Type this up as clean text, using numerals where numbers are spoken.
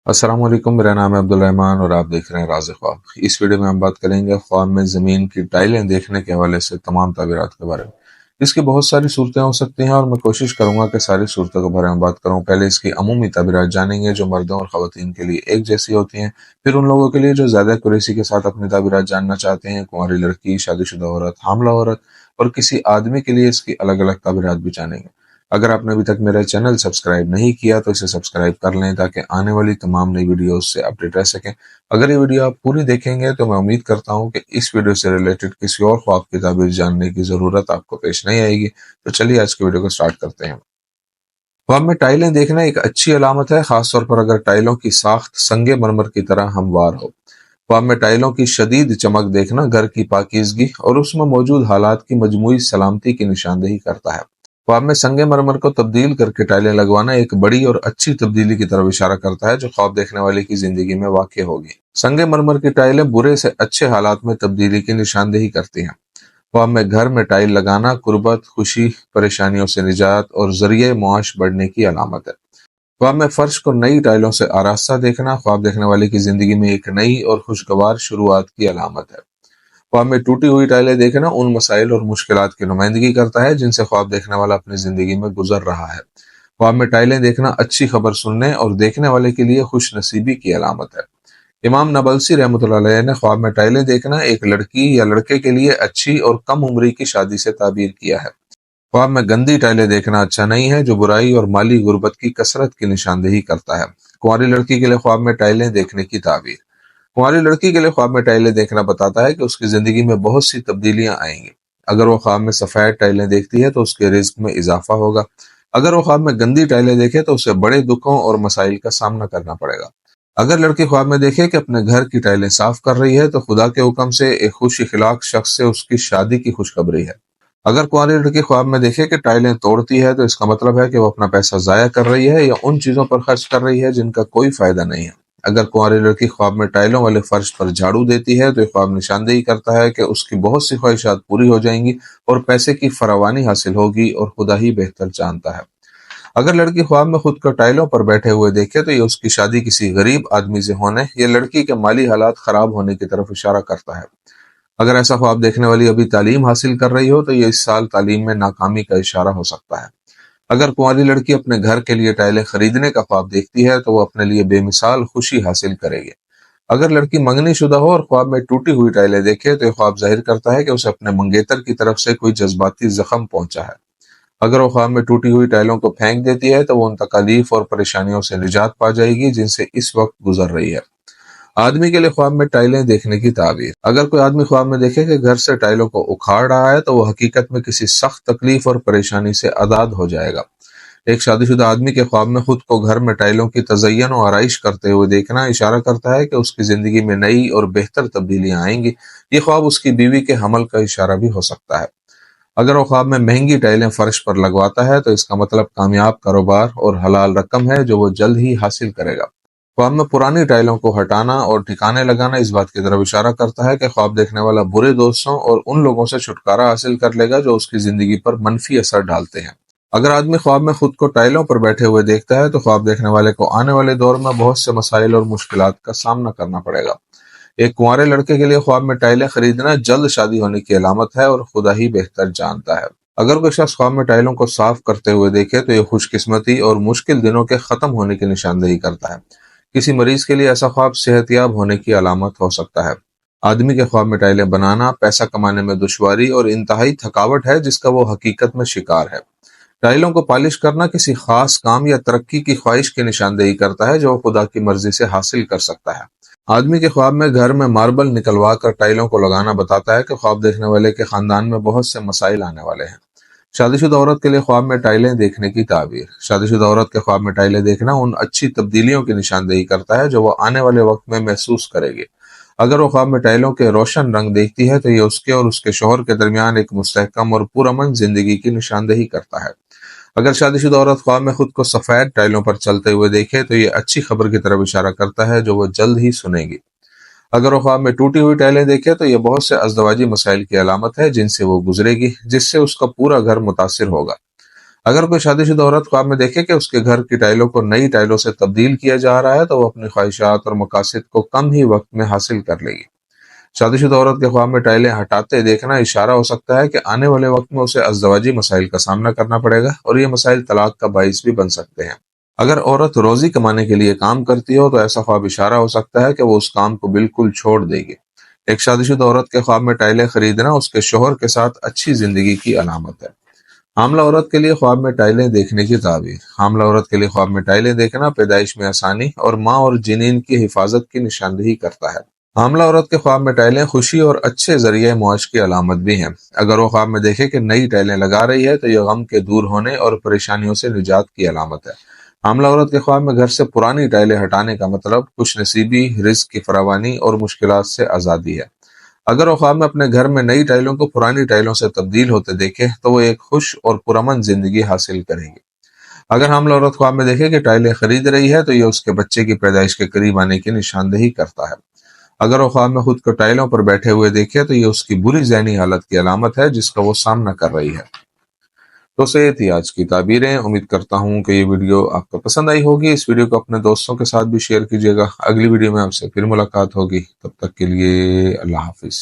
अस्सलाम वालेकुम। मेरा नाम है अब्दुल रहमान और आप देख रहे हैं राज़ ख्वाब। इस वीडियो में हम बात करेंगे ख्वाब में ज़मीन की टाइलें देखने के हवाले से तमाम ताबीरात के बारे में। इसकी बहुत सारी सूरतें हो सकती हैं और मैं कोशिश करूंगा कि सारी सूरतों के बारे में बात करूं। पहले इसकी अमूमी ताबीरात जानेंगे जो मर्दों और ख़वातीन के लिए एक जैसी होती हैं। फिर उन लोगों के लिए जो ज़्यादा एक्यूरेसी के साथ अपनी ताबीरात जानना चाहते हैं, कुंवारी लड़की, शादीशुदा औरत, हामला औरत और किसी आदमी के लिए इसकी अलग अलग ताबीरात भी जानेंगे। अगर आपने अभी तक मेरा चैनल सब्सक्राइब नहीं किया तो इसे सब्सक्राइब कर लें ताकि आने वाली तमाम नई वीडियोस से अपडेट रह सकें। अगर ये वीडियो आप पूरी देखेंगे तो मैं उम्मीद करता हूं कि इस वीडियो से रिलेटेड किसी और ख्वाब की ताबीर जानने की ज़रूरत आपको पेश नहीं आएगी। तो चलिए आज की वीडियो को स्टार्ट करते हैं। ख्वाब में टाइलें देखना एक अच्छी अलामत है, खासतौर पर अगर टाइलों की साख्त संगे मरमर की तरह हमवार हो। ख्वाब में टाइलों की शदीद चमक देखना घर की पाकीज़गी और उसमें मौजूद हालात की मजमूई सलामती की निशानदेही करता है। ख्वाब में संगे मरमर को तब्दील करके टाइलें लगवाना एक बड़ी और अच्छी तब्दीली की तरफ इशारा करता है जो ख्वाब देखने वाले की जिंदगी में वाक़ई होगी। संगे मरमर की टाइलें बुरे से अच्छे हालात में तब्दीली की निशानदेही करती हैं। ख्वाब में घर में टाइल लगाना कुर्बत, खुशी, परेशानियों से निजात और जरिए मुआश बढ़ने की अलामत है। ख्वाब में फर्श को नई टाइलों से आरास्ता देखना ख्वाब देखने वाले की जिंदगी में एक नई और खुशगवार शुरुआत की अलामत है। ख्वाब में टूटी हुई टाइलें देखना उन मसाइल और मुश्किलात की नुमाइंदगी करता है जिनसे ख्वाब देखने वाला अपनी जिंदगी में गुजर रहा है। ख्वाब में टाइलें देखना अच्छी खबर सुनने और देखने वाले के लिए खुश नसीबी की अलामत है। इमाम नबलसी रहमतुल्लाह अलैह ने ख्वाब में टाइलें देखना एक लड़की या लड़के के लिए अच्छी और कम उम्री की शादी से ताबीर किया है। ख्वाब में गंदी टाइलें देखना अच्छा नहीं है जो बुराई और माली गुर्बत की कसरत की निशानदेही करता है। कुंवारी लड़की के लिए ख्वाब में टाइलें देखने की ताबीर। कुंवारी लड़की के लिए ख्वाब में टाइलें देखना बताता है कि उसकी जिंदगी में बहुत सी तब्दीलियां आएंगी। अगर वो ख्वाब में सफेद टाइलें देखती है तो उसके रिज्क में इजाफा होगा। अगर वो ख्वाब में गंदी टाइलें देखे तो उसे बड़े दुखों और मसाइल का सामना करना पड़ेगा। अगर लड़की ख्वाब में देखे कि अपने घर की टाइलें साफ कर रही है तो खुदा के हुक्म से एक खुश इखलाक शख्स से उसकी शादी की खुशखबरी है। अगर कुंवारी लड़की ख्वाब में देखे कि टाइलें तोड़ती है तो इसका मतलब है कि वो अपना पैसा जाया कर रही है या उन चीजों पर खर्च कर रही है जिनका कोई फायदा नहीं है। अगर कुंवारी लड़की ख्वाब में टाइलों वाले फर्श पर झाड़ू देती है तो ये ख्वाब निशानदेही करता है कि उसकी बहुत सी ख्वाहिशात पूरी हो जाएंगी और पैसे की फरावानी हासिल होगी और खुदा ही बेहतर जानता है। अगर लड़की ख्वाब में खुद को टाइलों पर बैठे हुए देखे तो ये उसकी शादी किसी गरीब आदमी से होने या लड़की के माली हालात खराब होने की तरफ इशारा करता है। अगर ऐसा ख्वाब देखने वाली अभी तालीम हासिल कर रही हो तो ये इस साल तालीम में नाकामी का इशारा हो सकता है। अगर कुंवारी लड़की अपने घर के लिए टाइलें खरीदने का ख्वाब देखती है तो वो अपने लिए बेमिसाल खुशी हासिल करेगी। अगर लड़की मंगनी शुदा हो और ख्वाब में टूटी हुई टाइलें देखे तो ये ख्वाब जाहिर करता है कि उसे अपने मंगेतर की तरफ से कोई जज्बाती जख्म पहुंचा है। अगर वो ख्वाब में टूटी हुई टाइलों को फेंक देती है तो वो उन तकालीफ और परेशानियों से निजात पा जाएगी जिनसे इस वक्त गुजर रही है। आदमी के लिए ख्वाब में टाइलें देखने की ताबीर। अगर कोई आदमी ख्वाब में देखे कि घर से टाइलों को उखाड़ रहा है तो वो हकीकत में किसी सख्त तकलीफ और परेशानी से आजाद हो जाएगा। एक शादीशुदा आदमी के ख्वाब में खुद को घर में टाइलों की तज़य्युन और आराइश करते हुए देखना इशारा करता है कि उसकी जिंदगी में नई और बेहतर तब्दीलियां आएंगी। ये ख्वाब उसकी बीवी के हमल का इशारा भी हो सकता है। अगर वो ख्वाब में महंगी टाइलें फर्श पर लगवाता है तो इसका मतलब कामयाब कारोबार और हलाल रकम है जो वो जल्द ही हासिल करेगा। ख्वाब में पुरानी टाइलों को हटाना और ठिकाने लगाना इस बात की तरफ इशारा करता है कि ख्वाब देखने वाला बुरे दोस्तों और उन लोगों से छुटकारा हासिल कर लेगा जो उसकी जिंदगी पर मनफी असर डालते हैं। अगर आदमी ख्वाब में खुद को टाइलों पर बैठे हुए देखता है तो ख्वाब देखने वाले को आने वाले दौर में बहुत से मसाइल और मुश्किलात का सामना करना पड़ेगा। एक कुंवारे लड़के के लिए ख्वाब में टाइलें खरीदना जल्द शादी होने की अलामत है और खुदा ही बेहतर जानता है। अगर कोई शख्स ख्वाब में टाइलों को साफ करते हुए देखे तो यह खुशकिस्मती और मुश्किल दिनों के खत्म होने की निशानदेही करता है। किसी मरीज के लिए ऐसा ख्वाब सेहतयाब होने की अलामत हो सकता है। आदमी के ख्वाब में टाइलें बनाना पैसा कमाने में दुश्वारी और इंतहाई थकावट है जिसका वो हकीकत में शिकार है। टाइलों को पॉलिश करना किसी खास काम या तरक्की की ख्वाहिश की निशानदेही करता है जो वो खुदा की मर्जी से हासिल कर सकता है। आदमी के ख्वाब में घर में मार्बल निकलवा कर टाइलों को लगाना बताता है कि ख्वाब देखने वाले के खानदान में बहुत से मसाइल आने वाले हैं। शादीशुदा औरत के लिए ख्वाब में टाइलें देखने की ताबीर। शादीशुदा औरत के ख्वाब में टाइलें देखना उन अच्छी तब्दीलियों की निशानदेही करता है जो वो आने वाले वक्त में महसूस करेगी। अगर वो ख्वाब में टाइलों के रोशन रंग देखती है तो ये उसके और उसके शौहर के दरमियान एक मुस्तहकम और पुरअमन जिंदगी की निशानदेही करता है। अगर शादीशुदा औरत ख्वाब में खुद को सफेद टाइलों पर चलते हुए देखे तो ये अच्छी खबर की तरफ इशारा करता है जो वो जल्द ही सुनेगी। अगर वो ख्वाब में टूटी हुई टाइलें देखे तो ये बहुत से अज़दवाजी मसाइल की अलामत है जिनसे वो गुजरेगी जिससे उसका पूरा घर मुतासिर होगा। اگر کوئی شادی شدہ عورت خواب میں دیکھے کہ اس کے گھر کی ٹائلوں کو نئی ٹائلوں سے تبدیل کیا جا رہا ہے تو وہ اپنی خواہشات اور مقاصد کو کم ہی وقت میں حاصل کر لے گی۔ شادی شدہ عورت کے خواب میں ٹائلیں ہٹاتے دیکھنا اشارہ ہو سکتا ہے کہ آنے والے وقت میں اسے ازدواجی مسائل کا سامنا کرنا پڑے گا، اور یہ مسائل طلاق کا باعث بھی بن سکتے ہیں۔ اگر عورت روزی کمانے کے لیے کام کرتی ہو تو ایسا خواب اشارہ ہو سکتا ہے کہ وہ اس کام کو بالکل چھوڑ دے گی۔ ایک شادی شدہ عورت کے خواب میں ٹائلیں خریدنا اس کے شوہر کے ساتھ اچھی زندگی کی علامت ہے۔ حاملہ عورت کے لیے خواب میں ٹائلیں دیکھنے کی تعبیر۔ حاملہ عورت کے لیے خواب میں ٹائلیں دیکھنا پیدائش میں آسانی اور ماں اور جنین کی حفاظت کی نشاندہی کرتا ہے۔ حاملہ عورت کے خواب میں ٹائلیں خوشی اور اچھے ذریعہ معاش کی علامت بھی ہیں۔ اگر وہ خواب میں دیکھے کہ نئی ٹائلیں لگا رہی ہے تو یہ غم کے دور ہونے اور پریشانیوں سے نجات کی علامت ہے۔ حاملہ عورت کے خواب میں گھر سے پرانی ٹائلیں ہٹانے کا مطلب خوش نصیبی، رزق کی فراوانی اور مشکلات سے آزادی ہے۔ اگر وہ خواب میں اپنے گھر میں نئی ٹائلوں کو پرانی ٹائلوں سے تبدیل ہوتے دیکھے تو وہ ایک خوش اور پرامن زندگی حاصل کرے گی۔ اگر حاملہ عورت خواب میں دیکھے کہ ٹائلیں خرید رہی ہے تو یہ اس کے بچے کی پیدائش کے قریب آنے کی نشاندہی کرتا ہے۔ اگر وہ خواب میں خود کو ٹائلوں پر بیٹھے ہوئے دیکھے تو یہ اس کی بری ذہنی حالت کی علامت ہے جس کا وہ سامنا کر رہی ہے۔ تو یہ تھی آج کی تعبیریں۔ امید کرتا ہوں کہ یہ ویڈیو آپ کو پسند آئی ہوگی۔ اس ویڈیو کو اپنے دوستوں کے ساتھ بھی شیئر کیجیے گا۔ اگلی ویڈیو میں آپ سے پھر ملاقات ہوگی، تب تک کے لیے اللہ حافظ۔